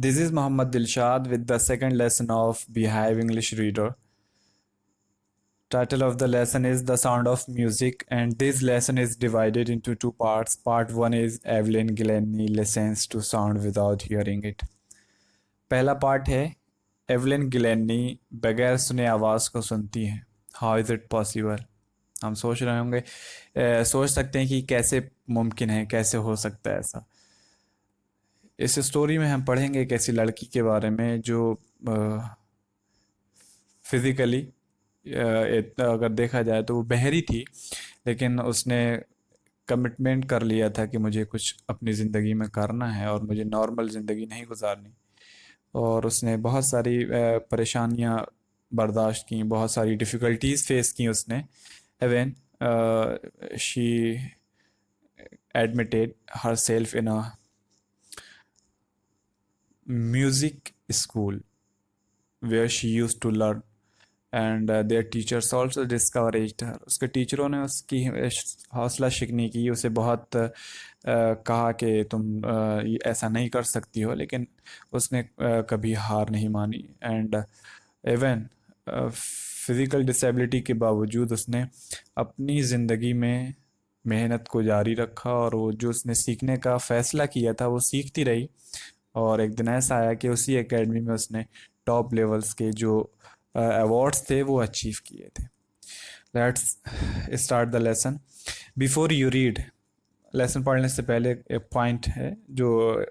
This is Muhammad Dilshad with the second lesson of Behave English Reader. Title of the lesson is The Sound of Music, and this lesson is divided into two parts. Part 1 is Evelyn Glennie listens to sound without hearing it. पहला part है Evelyn गिलेनी बगैर सुने आवाज़ को सुनती है. How is it possible. हम सोच रहे होंगे, सोच सकते हैं कि कैसे मुमकिन है, कैसे हो सकता है ऐसा. इस स्टोरी में हम पढ़ेंगे एक ऐसी लड़की के बारे में जो फिज़िकली अगर देखा जाए तो वो बहरी थी, लेकिन उसने कमिटमेंट कर लिया था कि मुझे कुछ अपनी ज़िंदगी में करना है और मुझे नॉर्मल ज़िंदगी नहीं गुजारनी. और उसने बहुत सारी परेशानियां बर्दाश्त की, बहुत सारी डिफ़िकल्टीज फेस की उसने. Even she admitted herself in a music school where she use to learn, and there teachers also discouraged her. उसके टीचरों ने उसकी हौसला शिकनी की, उसे बहुत कहा कि तुम ऐसा नहीं कर सकती हो, लेकिन उसने कभी हार नहीं मानी. एंड इवन फिज़िकल डिसेबिलिटी के बावजूद उसने अपनी ज़िंदगी में मेहनत को जारी रखा, और वो जो उसने सीखने का फ़ैसला किया था वो सीखती रही. और एक दिन ऐसा आया कि उसी एकेडमी में उसने टॉप लेवल्स के जो अवार्ड्स थे वो अचीव किए थे. Let's start the lesson. Before you read, lesson पढ़ने से पहले एक पॉइंट है जो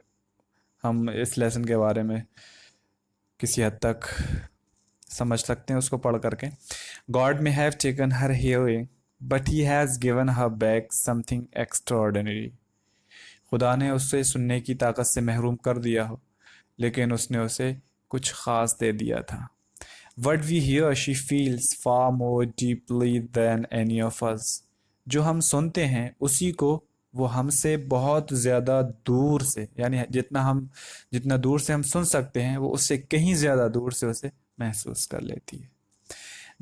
हम इस लेसन के बारे में किसी हद तक समझ सकते हैं उसको पढ़ करके. God may have taken her hearing but he has given her back something extraordinary. खुदा ने उससे सुनने की ताकत से महरूम कर दिया हो, लेकिन उसने उसे कुछ ख़ास दे दिया था. What we hear she feels far more deeply than any of us. जो हम सुनते हैं उसी को वो हमसे बहुत ज़्यादा दूर से, यानी जितना दूर से हम सुन सकते हैं वो उससे कहीं ज़्यादा दूर से उसे महसूस कर लेती है.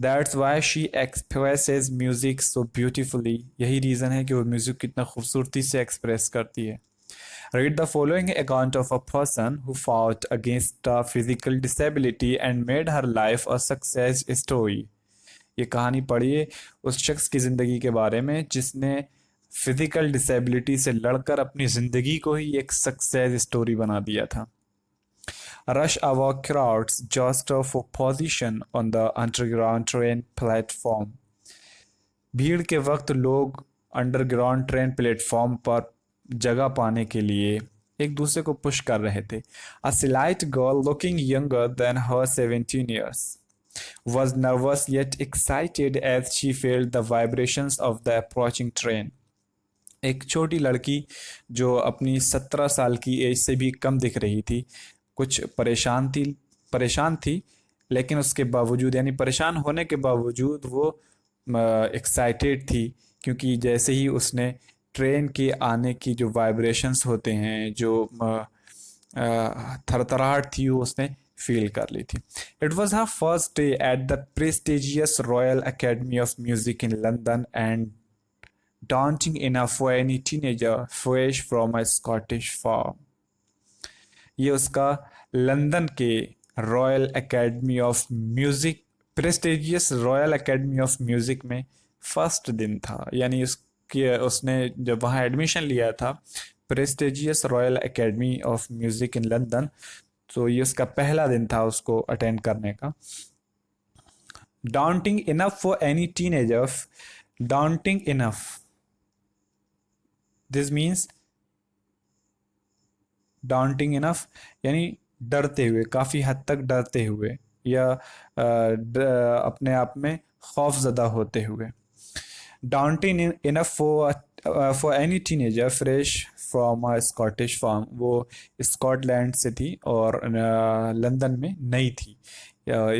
That's why she expresses music so beautifully. यही रीज़न है कि वो म्यूज़िक कितना खूबसूरती से एक्सप्रेस करती है. Read the following account of a person who fought against a physical disability and made her life a success story. ये कहानी पढ़िए उस शख्स की ज़िंदगी के बारे में जिसने फिज़िकल डिसेबिलिटी से लड़कर अपनी ज़िंदगी को ही एक सक्सेस स्टोरी बना दिया था. Rush hour crowds jostle for position on the underground train platform. भीड़ के वक्त लोग अंडरग्राउंड ट्रेन प्लेटफॉर्म पर जगह पाने के लिए एक दूसरे को पुश कर रहे थे. A slight girl looking younger than her 17 years was nervous yet excited as she felt the vibrations of the approaching train. एक छोटी लड़की जो अपनी 17 साल की एज से भी कम दिख रही थी, कुछ परेशान थी, लेकिन उसके बावजूद, यानी परेशान होने के बावजूद वो एक्साइटेड थी, क्योंकि जैसे ही उसने ट्रेन के आने की जो वाइब्रेशंस होते हैं, जो थरथराहट थी, वो उसने फील कर ली थी. It was her first day at the prestigious Royal Academy of music in London and daunting enough for any teenager fresh from a Scottish farm. ये उसका लंदन के royal academy of music, prestigious royal academy of music में first दिन था. यानी उसने जब वहाँ एडमिशन लिया था prestigious royal academy of music in London, तो ये उसका पहला दिन था उसको अटेंड करने का. daunting enough for any teenager. daunting enough, this means daunting enough यानी डरते हुए, काफ़ी हद तक डरते हुए, या अपने आप में खौफजदा होते हुए. daunting enough for any teenager fresh from a Scottish farm. वो स्कॉटलैंड से थी और लंदन में नई थी.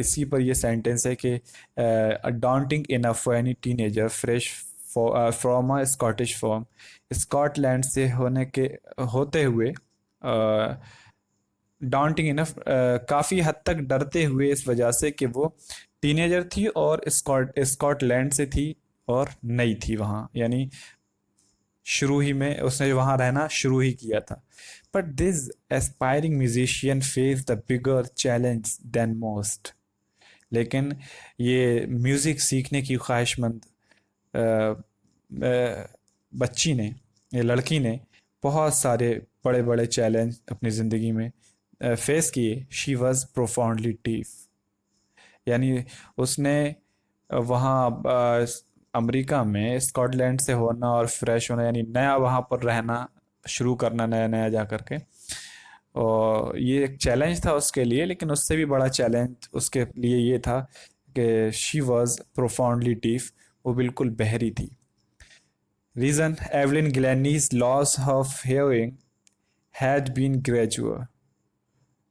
इसी पर ये सेंटेंस है कि daunting enough for any teenager fresh from a Scottish farm. Scotland से होते हुए daunting enough, काफ़ी हद तक डरते हुए, इस वजह से कि वो टीनेजर थी और स्कॉटलैंड से थी और नई थी वहाँ, यानी शुरू ही में उसने वहाँ रहना शुरू ही किया था. But this aspiring musician face the bigger challenge than most. लेकिन ये म्यूज़िक सीखने की ख्वाहिशमंद अ, बच्ची ने, ये लड़की ने बहुत सारे बड़े बड़े चैलेंज अपनी ज़िंदगी में फेस किए. She was profoundly deaf. यानी उसने वहाँ अमेरिका में स्कॉटलैंड से होना और फ्रेश होना, यानी नया वहाँ पर रहना शुरू करना, नया नया जा करके, और ये एक चैलेंज था उसके लिए. लेकिन उससे भी बड़ा चैलेंज उसके लिए ये था कि शी वॉज प्रोफाउंडली डीफ. वो बिल्कुल बहरी थी. Reason, Evelyn Glennie's loss of hearing had been gradual.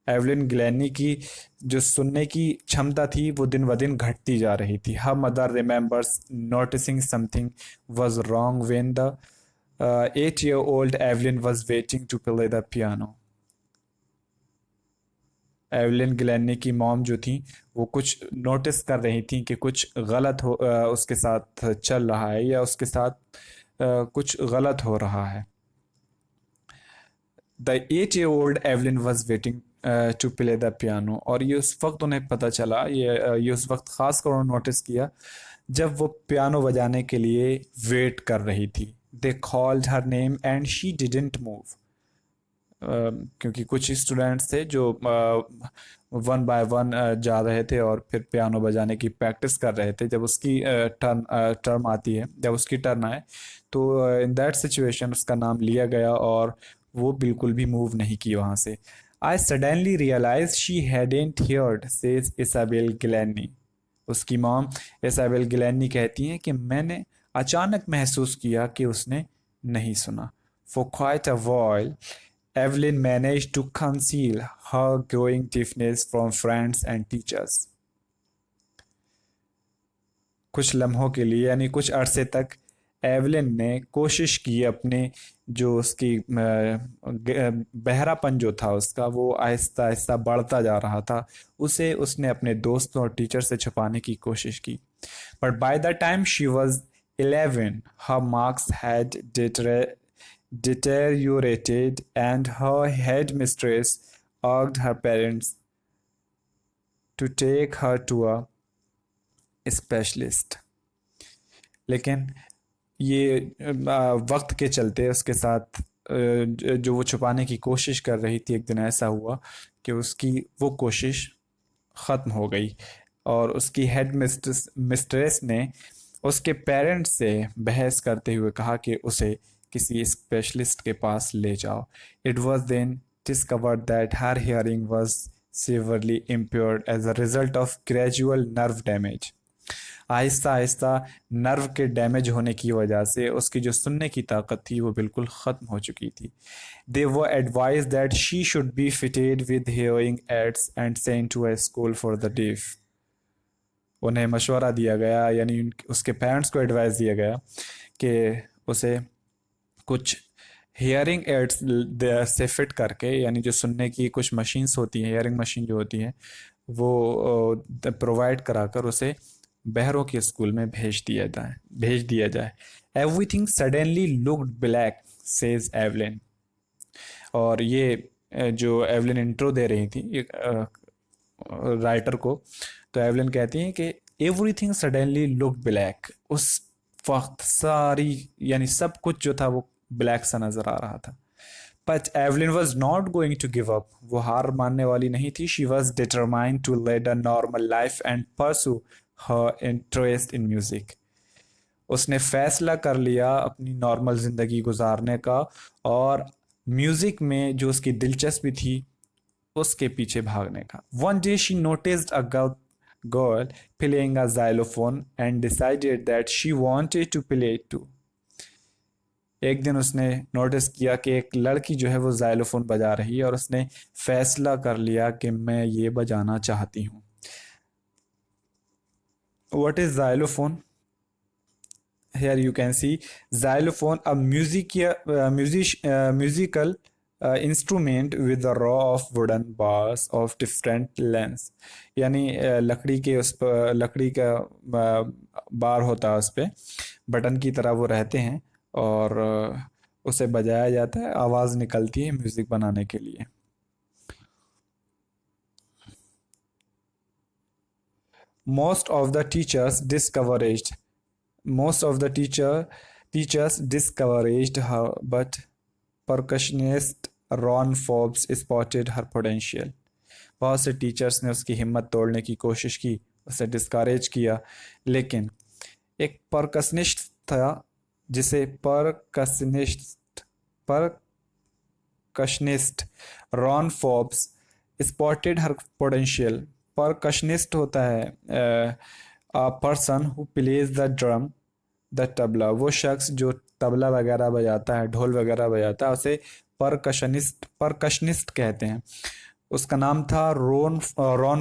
Evelyn Glennie की जो सुनने की क्षमता थी वो दिन ब दिन घटती जा रही थी. Her mother remembers noticing something was wrong when the 8-year-old Evelyn was waiting to play the piano. Evelyn Glennie की मॉम जो थी वो कुछ नोटिस कर रही थी कि कुछ गलत हो उसके साथ चल रहा है, या उसके साथ कुछ गलत हो रहा है. The 8-year-old Evelyn was waiting to play the piano. और ये उस वक्त उन्हें पता चला, ये उस वक्त ख़ास कर उन्होंने नोटिस किया जब वो पियानो बजाने के लिए वेट कर रही थी. They called her name and she didn't move. क्योंकि कुछ स्टूडेंट्स थे जो वन बाय वन जा रहे थे और फिर पियानो बजाने की प्रैक्टिस कर रहे थे. जब उसकी टर्म आती है, जब उसकी टर्न आए, तो इन दैट सिचुएशन उसका नाम लिया गया और वो बिल्कुल भी मूव नहीं की वहाँ से. I suddenly realise she hadn't heard, says Isabel Glennie. उसकी मॉम इसाबेल गिलैनी कहती हैं कि मैंने अचानक महसूस किया कि उसने नहीं सुना. For quite a while Evelyn managed to conceal her growing deafness from friends and teachers. कुछ लम्हों के लिए, यानी कुछ अरसे तक, एवलिन ने कोशिश की अपने जो उसकी बहरापन जो था उसका, वो आहिस्ता आहिस्ता बढ़ता जा रहा था, उसे उसने अपने दोस्तों और टीचर से छुपाने की कोशिश की. But by the time she was 11 her marks had deteriorated and her headmistress urged her parents to take her to a specialist. लेकिन ये वक्त के चलते उसके साथ जो वो छुपाने की कोशिश कर रही थी, एक दिन ऐसा हुआ कि उसकी वो कोशिश ख़त्म हो गई और उसकी हेड मिस्ट्रेस ने उसके पेरेंट्स से बहस करते हुए कहा कि उसे किसी स्पेशलिस्ट के पास ले जाओ. It was then discovered that her hearing was severely impaired as a result of gradual nerve damage. आहिस्ता आहिस्ता नर्व के डैमेज होने की वजह से उसकी जो सुनने की ताकत थी वो बिल्कुल ख़त्म हो चुकी थी. They were advise that she should be fitted with hearing aids and sent to a school for the deaf. उन्हें मशवरा दिया गया, यानी उसके पेरेंट्स को एडवाइस दिया गया कि उसे कुछ हियरिंग एड्स से फिट करके, यानी जो सुनने की कुछ मशीन्स होती हैं, हियरिंग मशीन जो होती हैं, वो प्रोवाइड कराकर उसे बहरों के स्कूल में भेज दिया जाए. Everything suddenly looked black, says Evelyn. और ये जो एवलिन इंट्रो दे रही थी राइटर को, तो एवलिन कहती हैं कि एवरीथिंग सडनली लुक्ड ब्लैक. उस वक्त सारी, यानी सब कुछ जो था वो ब्लैक सा नजर आ रहा था. But Evelyn was not going to give up. वो हार मानने वाली नहीं थी. She was determined to lead a normal life and pursue her interest in music. उसने फैसला कर लिया अपनी नॉर्मल जिंदगी गुजारने का और म्यूजिक में जो उसकी दिलचस्पी थी उसके पीछे भागने का. One day she noticed a girl playing a xylophone and decided that she wanted to play it too. एक दिन उसने नोटिस किया कि एक लड़की जो है वो जाइलोफोन बजा रही है और उसने फैसला कर लिया कि मैं ये बजाना चाहती हूँ. What is xylophone? Here you can see xylophone, a musical instrument with a row of wooden bars of different lengths. यानी लकड़ी के उस पर लकड़ी का बार होता है, उस पर बटन की तरह वो रहते हैं और उसे बजाया जाता है, आवाज़ निकलती है म्यूज़िक बनाने के लिए। Most of the teachers discouraged most of the teachers discouraged her, but percussionist Ron Forbes spotted her potential. बहुत से टीचर्स ने उसकी हिम्मत तोड़ने की कोशिश की, उसे डिस्करेज किया, लेकिन एक परकसनिस्ट था जिसे परकशनिस्ट रॉन फोर्ब्स स्पॉटेड हर पोटेंशियल। परकशनिस्ट होता है अ person who plays the drum the tabla, वो शख्स जो तबला वगैरह बजाता है, ढोल वगैरह बजाता है, उसे परकशनिस्ट कहते हैं। उसका नाम था रॉन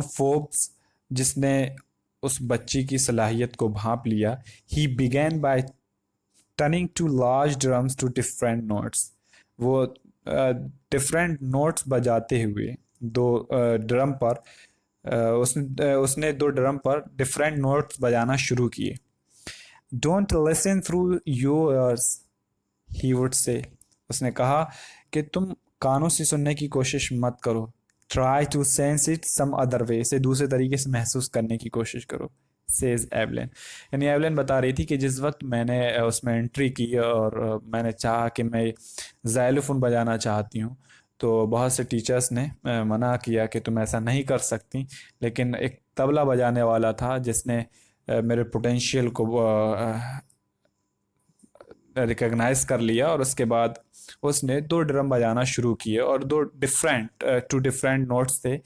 फोर्ब्स, जिसने उस बच्ची की सलाहियत को भांप लिया। He began by turning to large drums to different notes. वो डिफरेंट नोट्स बजाते हुए दो ड्रम पर उसने दो ड्रम पर डिफरेंट नोट्स बजाना शुरू किए। Don't listen through your ears, he would say, उसने कहा कि तुम कानों से सुनने की कोशिश मत करो। Try to sense it some other way, इसे दूसरे तरीके से महसूस करने की कोशिश करो, सेज एवलिन। यानी एवलिन बता रही थी कि जिस वक्त मैंने उसमें एंट्री की और मैंने चाहा कि मैं ज़ाइलोफोन बजाना चाहती हूँ, तो बहुत से टीचर्स ने मना किया कि तुम ऐसा नहीं कर सकती, लेकिन एक तबला बजाने वाला था जिसने मेरे पोटेंशियल को रिकॉग्नाइज कर लिया, और उसके बाद उसने दो ड्रम बजाना शुरू किए, और दो डिफरेंट नोट्स थे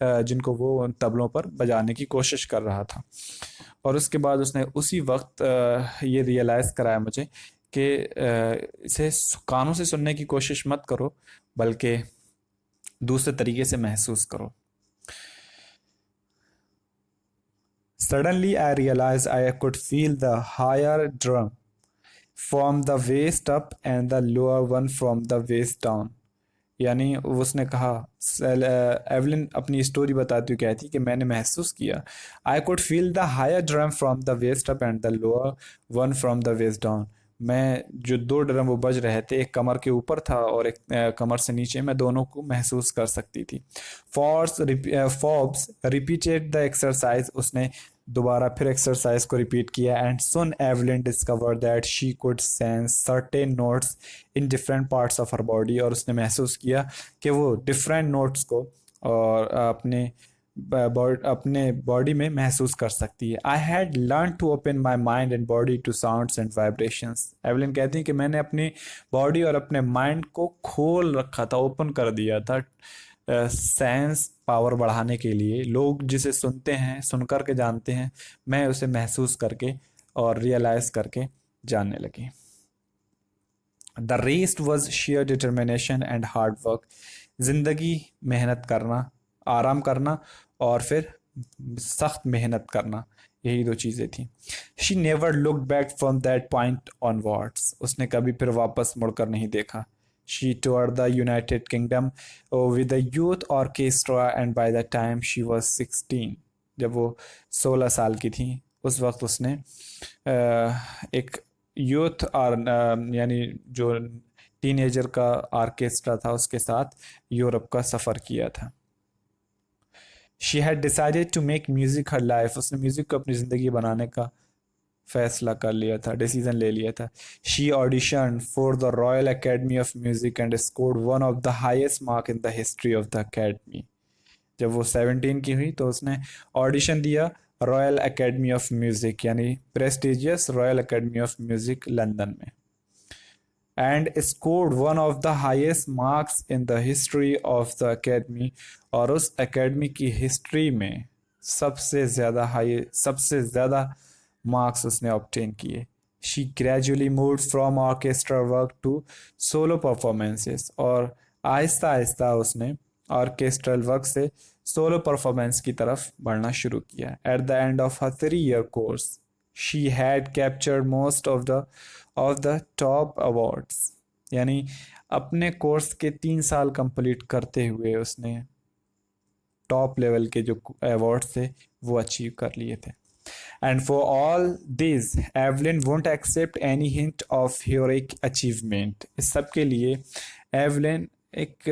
जिनको वो उन तबलों पर बजाने की कोशिश कर रहा था। और उसके बाद उसने उसी वक्त ये रियलाइज़ कराया मुझे कि इसे कानों से सुनने की कोशिश मत करो, बल्कि दूसरे तरीके से महसूस करो। Suddenly I realized I could feel the higher drum from the waist up and the lower one from the waist down. यानी उसने कहा, एवलिन अपनी स्टोरी बताती हुई कहती कि मैंने महसूस किया, I could feel the higher drum from the waist up and the lower one from the waist down. मैं जो दो ड्रम वो बज रहे थे, एक कमर के ऊपर था और एक कमर से नीचे, मैं दोनों को महसूस कर सकती थी। फोर्ब्स रिपीटेड द एक्सरसाइज, उसने दोबारा फिर एक्सरसाइज को रिपीट किया, and soon Evelyn discover that she could sense certain notes in different parts of her body. और उसने महसूस किया कि वो डिफरेंट नोट्स को और अपने बॉडी में महसूस कर सकती है। I had learn to open my mind and body to sounds and vibrations. Evelyn कहती हैं कि मैंने अपनी बॉडी और अपने माइंड को खोल रखा था, ओपन कर दिया था सेंस पावर बढ़ाने के लिए। लोग जिसे सुनते हैं, सुन कर के जानते हैं, मैं उसे महसूस करके और रियलाइज करके जानने लगी। The rest was share determination and hard work. जिंदगी मेहनत करना, आराम करना और फिर सख्त मेहनत करना, यही दो चीज़ें थी। She never look back from that point onwards, उसने कभी फिर वापस मुड़कर नहीं देखा। She toured the United Kingdom with a youth orchestra and by the time she was 16, जब वो 16 साल की थी, उस वक्त उसने एक यूथ और यानी जो टीनेजर का ऑर्केस्ट्रा था उसके साथ यूरोप का सफ़र किया था। She had decided to make music her life, उसने म्यूज़िक को अपनी ज़िंदगी बनाने का फैसला कर लिया था, डिसीजन ले लिया था। She audition for the Royal Academy of Music and scored one of the highest mark in the history of the academy. जब वो 17 की हुई तो उसने ऑडिशन दिया रॉयल अकेडमी ऑफ म्यूजिक, यानी prestigious Royal Academy of Music London में, and scored one of the highest marks in the history of the academy, और उस अकेडमी की हिस्ट्री में सबसे ज़्यादा मार्क्स उसने ऑब्टेन किए। She gradually moved from orchestra work to solo performances, और आहिस्ता आहिस्ता उसने ऑर्केस्ट्रल वर्क से सोलो परफॉर्मेंस की तरफ बढ़ना शुरू किया। At the end of her 3-year course she had captured most of the top awards, यानी अपने कोर्स के 3 साल कंप्लीट करते हुए उसने टॉप लेवल के जो अवार्ड्स थे वो अचीव कर लिए थे। And for all this, Evelyn won't accept any hint of heroic achievement. इस सब के लिए एवलिन एक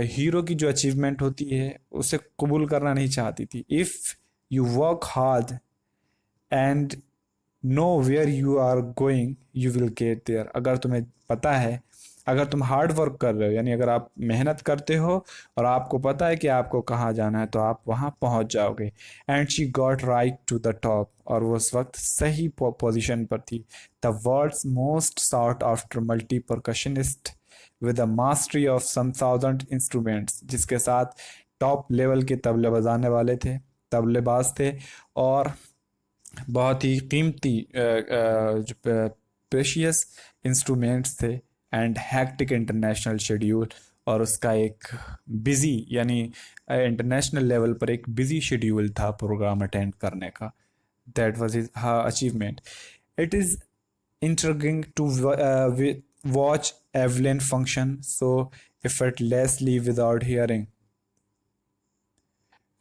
हीरो की जो अचीवमेंट होती है उसे कबूल करना नहीं चाहती थी. If you work hard and know where you are going you will get there. अगर तुम्हें पता है, अगर तुम हार्ड वर्क कर रहे हो, यानी अगर आप मेहनत करते हो और आपको पता है कि आपको कहाँ जाना है, तो आप वहाँ पहुँच जाओगे. And she got right to the top. और वो उस वक्त सही पोजीशन पर थी. The world's most sought after multi percussionist with a mastery of some 1000 instruments. जिसके साथ टॉप लेवल के तबले बजाने वाले थे, तबलेबाज थे, और बहुत ही कीमती जो प्रेशियस इंस्ट्रूमेंट्स थे. And hectic international schedule. और उसका एक बिजी, यानी इंटरनेशनल लेवल पर एक बिजी शेड्यूल था प्रोग्राम अटेंड करने का. That was his achievement. It is intriguing to watch Evelyn function so effortlessly without hearing.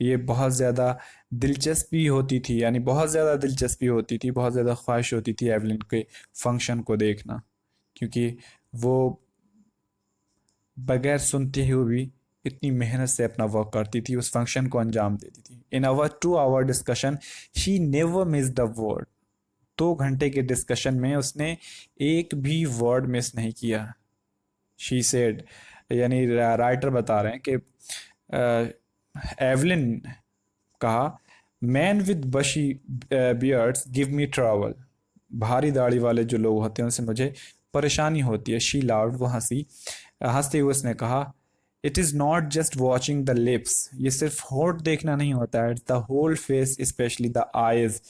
ये बहुत ज़्यादा दिलचस्पी होती थी, यानी बहुत ज़्यादा दिलचस्पी होती थी, बहुत ज़्यादा ख्वाहिश होती थी एवलिन के फंक्शन को देखना, क्योंकि वो बगैर सुनते हुए भी इतनी मेहनत से अपना वर्क करती थी, उस फंक्शन को अंजाम देती थी. In our 2 hour discussion she never miss the word. 2 घंटे के डिस्कशन में उसने एक भी वर्ड मिस नहीं किया. शी सेड, यानी राइटर बता रहे हैं कि एवलिन कहा, मैन विद बशी बियर्ड्स गिव मी ट्रबल. भारी दाढ़ी वाले जो लोग होते हैं उनसे मुझे परेशानी होती है. शी लाउड, वो हंसी. हंसते हुए उसने कहा, it is not just watching the lips. ये सिर्फ होठ देखना नहीं होता है, it's the whole face, especially the eyes.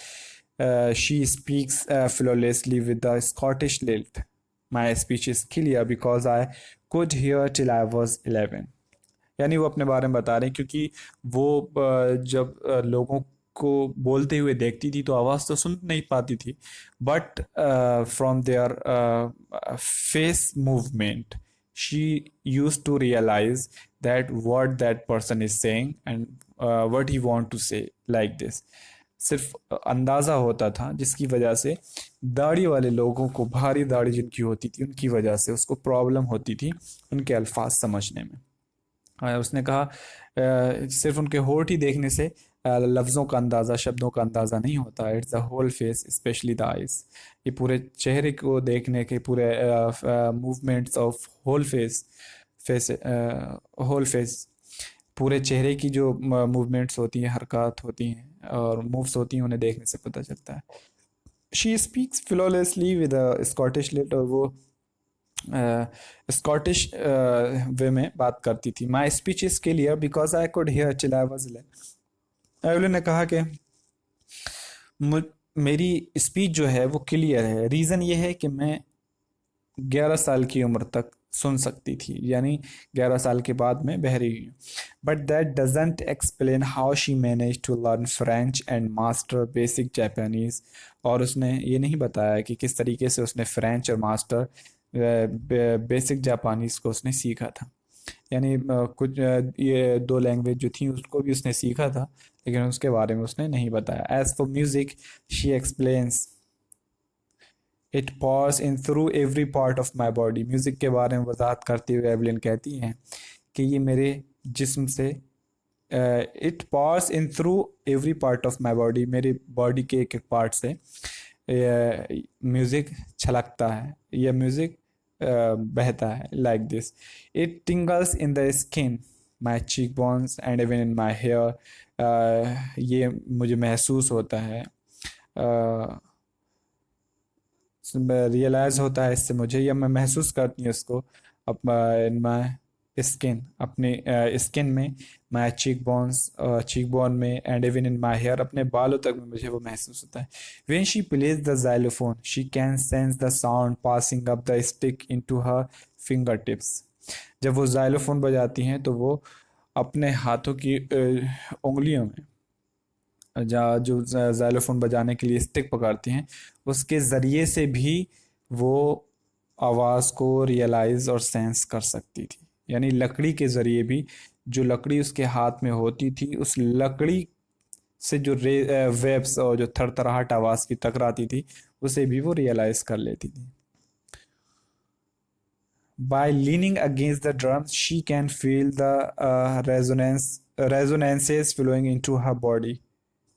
She speaks flawlessly with the Scottish lilt. My speech is clear because I could hear till I was 11. यानी वो अपने बारे में बता रहे हैं, क्योंकि वो जब लोगों को बोलते हुए देखती थी तो आवाज़ तो सुन नहीं पाती थी, but from their face movement she use to realize that what that person is saying and what he want to say like this. सिर्फ अंदाज़ा होता था, जिसकी वजह से दाढ़ी वाले लोगों को, भारी दाढ़ी जिनकी होती थी, उनकी वजह से उसको प्रॉब्लम होती थी उनके अल्फाज समझने में. उसने कहा सिर्फ उनके होठ ही देखने से लफ्ज़ों का अंदाज़ा, शब्दों का अंदाज़ा नहीं होता. It's the whole face, especially the eyes. ये पूरे चेहरे को देखने के, पूरे मूवमेंट्स ऑफ होल फेस, पूरे चेहरे की जो मूवमेंट्स होती हैं, हरकत होती हैं और मूव्स होती हैं, उन्हें देखने से पता चलता है. She speaks flawlessly with a Scottish lilt. और वो स्कॉटिश वे में बात करती थी. My speech is clear because I could hear till I was 11. Evelyn ने कहा कि मेरी स्पीच जो है वो क्लियर है. रीज़न ये है कि मैं 11 साल की उम्र तक सुन सकती थी, यानी 11 साल के बाद मैं बहरी हुई. But that doesn't explain how she manage to learn French and master basic Japanese. और उसने ये नहीं बताया कि किस तरीके से उसने फ्रेंच और मास्टर बेसिक जापानीज़ को उसने सीखा था. यानी कुछ ये 2 लैंग्वेज जो थी उसको भी उसने सीखा था, लेकिन उसके बारे में उसने नहीं बताया. As for music she explains it pours in through every part of my body. Music के बारे में वजाहत करते हुए एवलिन कहती हैं कि ये मेरे जिस्म से, it pours in through every part of my body, मेरी बॉडी के एक एक पार्ट से म्यूज़िक छलकता है, यह म्यूज़िक बहता है. Like this it tingles in the skin, my cheekbones and even in my hair. ये मुझे महसूस होता है, रियलाइज़ होता है इससे मुझे, या मैं महसूस करती हूँ इसको इन माई स्किन, अपने स्किन में, माई चीक बोन में, and even in my hair, अपने बालों तक में मुझे वो महसूस होता है. When she plays the xylophone she can sense the sound passing up the stick into her fingertips. जब वो जाइलोफोन बजाती हैं तो वो अपने हाथों की उंगलियों में, जहाँ जो जाइलोफोन बजाने के लिए स्टिक पकड़ती हैं, उसके ज़रिए से भी वो आवाज़ को रियलाइज़ और सेंस कर सकती थी. यानी लकड़ी के ज़रिए भी, जो लकड़ी उसके हाथ में होती थी, उस लकड़ी से जो वेव्स और जो थरथराहट आवाज़ की टकराती थी उसे भी वो रियलाइज कर लेती थी. By leaning against the drums, she can feel the resonances flowing into her body.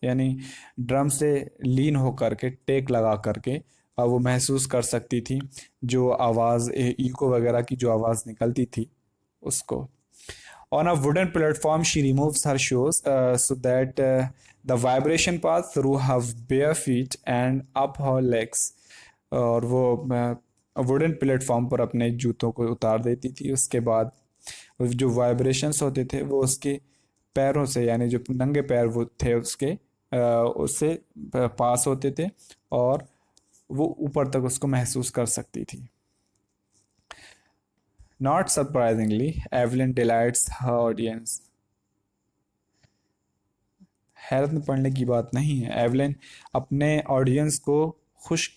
यानी ड्रम से लीन होकर के टेक लगा करके वो महसूस कर सकती थी जो आवाज़ इको वगैरह की जो आवाज़ निकलती थी उसको. On a wooden platform, she removes her shoes so that the vibration pass through her bare feet and up her legs. और वो वुडन प्लेटफॉर्म पर अपने जूतों को उतार देती थी. उसके बाद जो वाइब्रेशंस होते थे वो उसके पैरों से, यानी जो नंगे पैर वो थे उसके उससे पास होते थे और वो ऊपर तक उसको महसूस कर सकती थी. Not surprisingly, Evelyn delights her audience. हैरत में पड़ने की बात नहीं है, एवलिन अपने ऑडियंस को खुश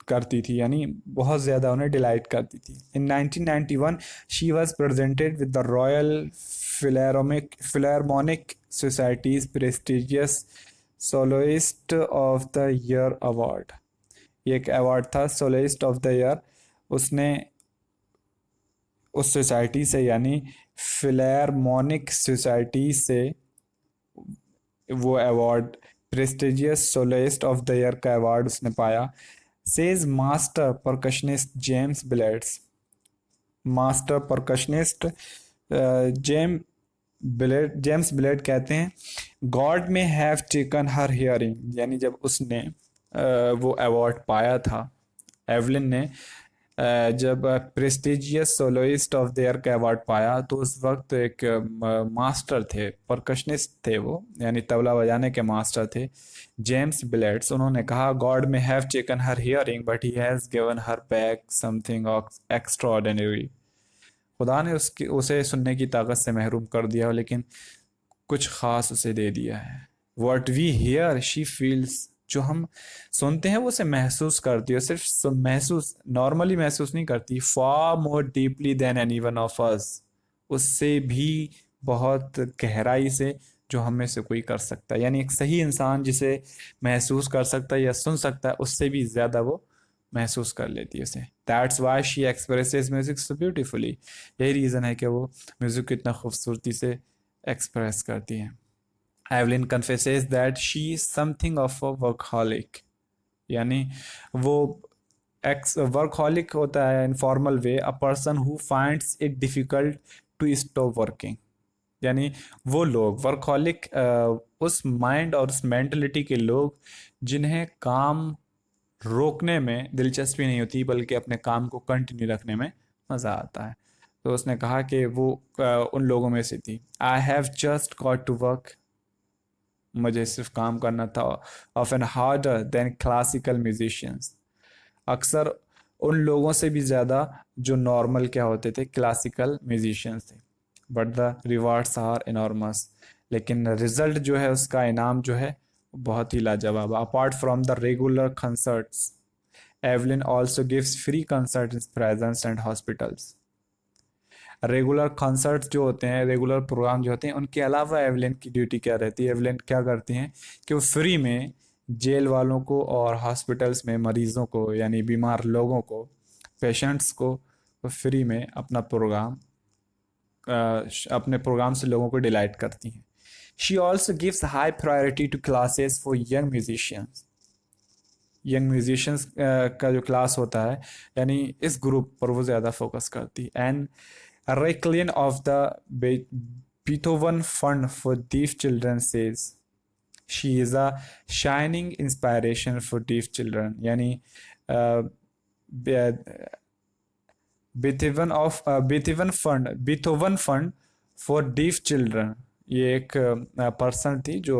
करती थी, यानी बहुत ज़्यादा उन्हें डिलाइट करती थी. इन 1991 she was presented with the royal Philharmonic societies prestigious soloist of the year award. ये एक अवार्ड था सोलोइस्ट ऑफ द ईयर. उसने उस सोसाइटी से यानी फिलहार्मोनिक सोसाइटी से वो award, prestigious soloist of the year का अवार्ड उसने पाया. Says master percussionist James blades. Master percussionist James blade कहते हैं, गॉड में हैव टेकन हर हियरिंग. यानी जब उसने वो अवार्ड पाया था एवलिन ने, जब prestigious soloist of the year का अवार्ड पाया तो उस वक्त एक मास्टर थे, परकशनिस्ट थे वो, यानी तबला बजाने के मास्टर थे, जेम्स ब्लेड्स. उन्होंने कहा, गॉड में have taken her hearing but he has given her back something extra ordinary. खुदा ने उसे सुनने की ताकत से महरूम कर दिया लेकिन कुछ ख़ास उसे दे दिया है. What we hear she feels. जो हम सुनते हैं वो उसे महसूस करती है, सिर्फ महसूस, नॉर्मली महसूस नहीं करती. Far more deeply than anyone of us. उससे भी बहुत गहराई से जो हमें से कोई कर सकता है. यानी एक सही इंसान जिसे महसूस कर सकता है या सुन सकता है उससे भी ज़्यादा वो महसूस कर लेती है उसे. That's why she expresses music so beautifully. यही रीज़न है कि वो म्यूज़िक को इतना खूबसूरती से एक्सप्रेस करती है. Evelyn confesses that she is something of a workaholic. यानी वो वर्कहॉलिक होता है in formal way, a person who finds it difficult to stop working. यानी वो लोग वर्कहॉलिक उस माइंड और उस मेंटलिटी के लोग जिन्हें काम रोकने में दिलचस्पी नहीं होती बल्कि अपने काम को कंटिन्यू रखने में मज़ा आता है. तो उसने कहा कि वो उन लोगों में से थी. I have just got to work. मुझे सिर्फ काम करना था. Often harder than classical musicians. अक्सर उन लोगों से भी ज़्यादा जो नॉर्मल क्या होते थे, क्लासिकल म्यूजिशियंस थे. But the rewards are enormous. लेकिन रिजल्ट जो है, उसका इनाम जो है बहुत ही लाजवाब. Apart from the regular concerts, Evelyn also gives free concert in prisons and hospitals. Regular concerts जो होते हैं, रेगुलर प्रोग्राम जो होते हैं, उनके अलावा एवलिन की ड्यूटी क्या रहती है, एवलिन क्या करती हैं कि वो फ्री में जेल वालों को और हॉस्पिटल्स में मरीज़ों को, यानी बीमार लोगों को, पेशेंट्स को फ्री में अपने प्रोग्राम से लोगों को डिलाइट करती हैं. She also gives high priority to classes for young musicians. Young musicians का जो क्लास होता है, यानी इस ग्रुप पर वो ज़्यादा फोकस करती है. And Requiem of the Beethoven Fund for Deaf Children says she is a shining inspiration for deaf children. यानी Beethoven Fund for Deaf Children, ये एक पर्सन थी जो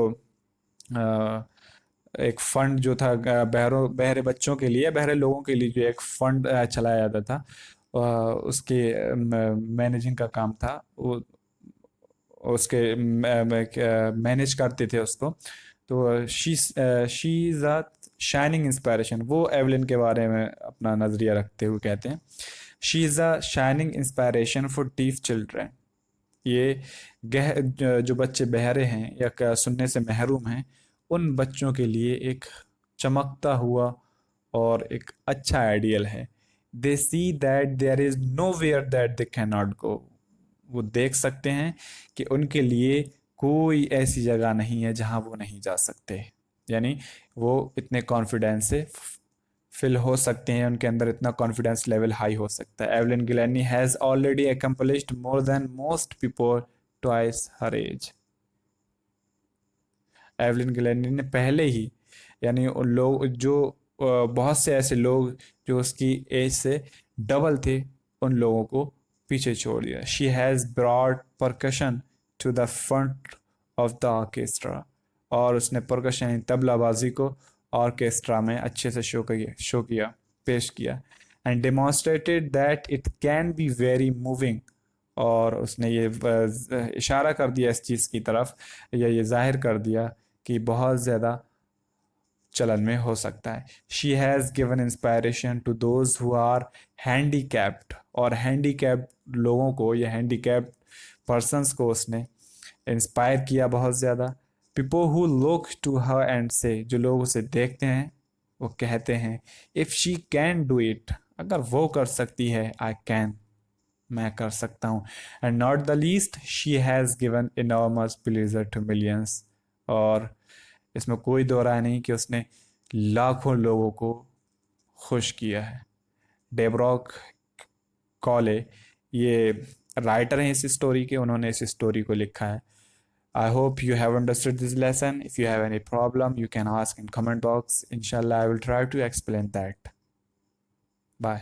एक फंड जो था बहरे बच्चों के लिए, बहरे लोगों के लिए जो एक फंड चलाया जाता था, उसके मैनेजिंग का काम था. वो उसके मैनेज करते थे उसको. तो she is a shining inspiration. वो एवलिन के बारे में अपना नज़रिया रखते हुए कहते हैं, she is a shining inspiration for deaf children. ये जो बच्चे बहरे हैं या सुनने से महरूम हैं उन बच्चों के लिए एक चमकता हुआ और एक अच्छा आइडियल है। They see that there is nowhere that they can not go. वो देख सकते हैं कि उनके लिए कोई ऐसी जगह नहीं है जहां वो नहीं जा सकते। यानी वो इतने कॉन्फिडेंस से फिल हो सकते हैं, उनके अंदर इतना कॉन्फिडेंस लेवल हाई हो सकता है। Evelyn Glennie has already accomplished more than most people twice her age. Evelyn Glennie ने पहले ही, यानी उन लोग जो बहुत से ऐसे लोग जो उसकी एज से डबल थे, उन लोगों को पीछे छोड़ दिया। She has brought percussion to the front of the orchestra. और उसने परकशन यानी तबलाबाजी को ऑर्केस्ट्रा में अच्छे से शो किया, पेश किया। And demonstrated that it can be very moving. और उसने ये इशारा कर दिया इस चीज़ की तरफ, या ये जाहिर कर दिया कि बहुत ज़्यादा चलन में हो सकता है। She has given inspiration to those who are handicapped. और हैंडीकैप्ड लोगों को या हैंडीकैप्ड पर्सनस को उसने इंस्पायर किया बहुत ज़्यादा। People who look to her and say, जो लोग उसे देखते हैं वो कहते हैं, if she can do it, अगर वो कर सकती है, आई कैन, मैं कर सकता हूँ। And not the least she has given enormous pleasure to millions. और इसमें कोई दो राय नहीं कि उसने लाखों लोगों को खुश किया है। डेब्रॉक कॉले ये राइटर हैं इस स्टोरी के, उन्होंने इस स्टोरी को लिखा है। I hope you have understood this lesson. If you have any problem, you can ask in comment box. Inshallah, I will try to explain that. Bye.